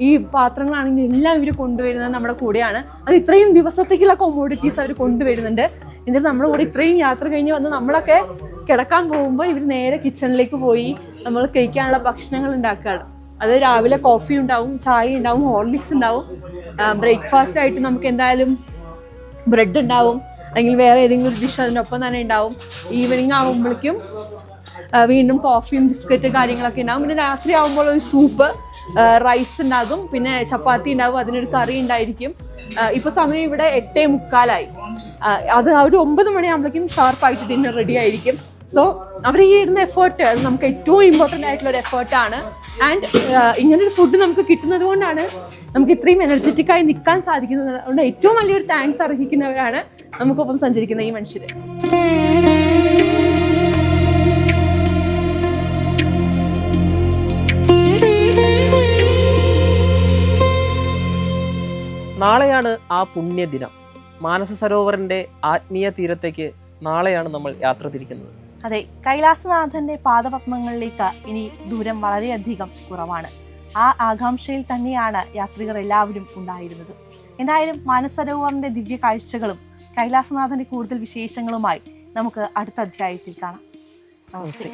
ഈ പാത്രങ്ങളാണെങ്കിലും എല്ലാം ഇവർ കൊണ്ടുവരുന്നത് നമ്മുടെ കൂടെയാണ്. അത് ഇത്രയും ദിവസത്തേക്കുള്ള കൊമോഡിറ്റീസ് അവർ കൊണ്ടുവരുന്നുണ്ട്. എന്നിട്ട് നമ്മുടെ കൂടെ ഇത്രയും യാത്ര കഴിഞ്ഞ് വന്ന് നമ്മളൊക്കെ കിടക്കാൻ പോകുമ്പോൾ ഇവർ നേരെ കിച്ചണിലേക്ക് പോയി നമ്മൾ കഴിക്കാനുള്ള ഭക്ഷണങ്ങൾ ഉണ്ടാക്കുകയാണ്. അത് രാവിലെ കോഫി ഉണ്ടാവും, ചായ ഉണ്ടാവും, ഹോർലിക്സ് ഉണ്ടാവും. ബ്രേക്ക്ഫാസ്റ്റ് ആയിട്ട് നമുക്ക് എന്തായാലും ബ്രെഡ് ഉണ്ടാവും, അല്ലെങ്കിൽ വേറെ ഏതെങ്കിലും ഒരു ഡിഷ് അതിനൊപ്പം തന്നെ ഉണ്ടാവും. ഈവനിങ് ആകുമ്പോഴേക്കും വീണ്ടും കോഫിയും ബിസ്ക്കറ്റ് കാര്യങ്ങളൊക്കെ ഉണ്ടാവും. പിന്നെ രാത്രി ആകുമ്പോൾ ഒരു സൂപ്പ്, റൈസ് ഉണ്ടാകും, പിന്നെ ചപ്പാത്തി ഉണ്ടാകും, അതിനൊരു കറി ഉണ്ടായിരിക്കും. ഇപ്പോൾ സമയം ഇവിടെ 8:45. അത് ഒരു 9 മണിയാകുമ്പോഴേക്കും ഷാർപ്പായിട്ട് ഡിന്നർ റെഡി ആയിരിക്കും. സോ അവർ ഈ ഇടുന്ന എഫേർട്ട് അത് നമുക്ക് ഏറ്റവും ഇമ്പോർട്ടൻ്റ് ആയിട്ടുള്ള ഒരു എഫേർട്ടാണ്. ആൻഡ് ഇങ്ങനൊരു ഫുഡ് നമുക്ക് കിട്ടുന്നത് കൊണ്ടാണ് നമുക്ക് ഇത്രയും എനർജറ്റിക്കായി നിൽക്കാൻ സാധിക്കുന്നത്. അതുകൊണ്ട് ഏറ്റവും വലിയൊരു താങ്ക്സ് അർഹിക്കുന്നവരാണ് നമുക്കൊപ്പം സഞ്ചരിക്കുന്ന ഈ മനുഷ്യർ. നാളെയാണ് ആ പുണ്യദിനം. മാനസ സരോവറിൻ്റെ ആത്മീയ തീരത്തേക്ക് നാളെയാണ് നമ്മൾ യാത്ര തിരിക്കുന്നത്. അതെ, കൈലാസനാഥന്റെ പാദപത്മങ്ങളിലേക്ക് ഇനി ദൂരം വളരെയധികം കുറവാണ്. ആ ആകാംക്ഷയിൽ തന്നെയാണ് യാത്രികർ എല്ലാവരും ഉണ്ടായിരുന്നത്. എന്തായാലും മാനസരോവറിന്റെ ദിവ്യ കാഴ്ചകളും കൈലാസനാഥന്റെ കൂടുതൽ വിശേഷങ്ങളുമായി നമുക്ക് അടുത്ത അധ്യായത്തിൽ കാണാം. നമസ്തേ.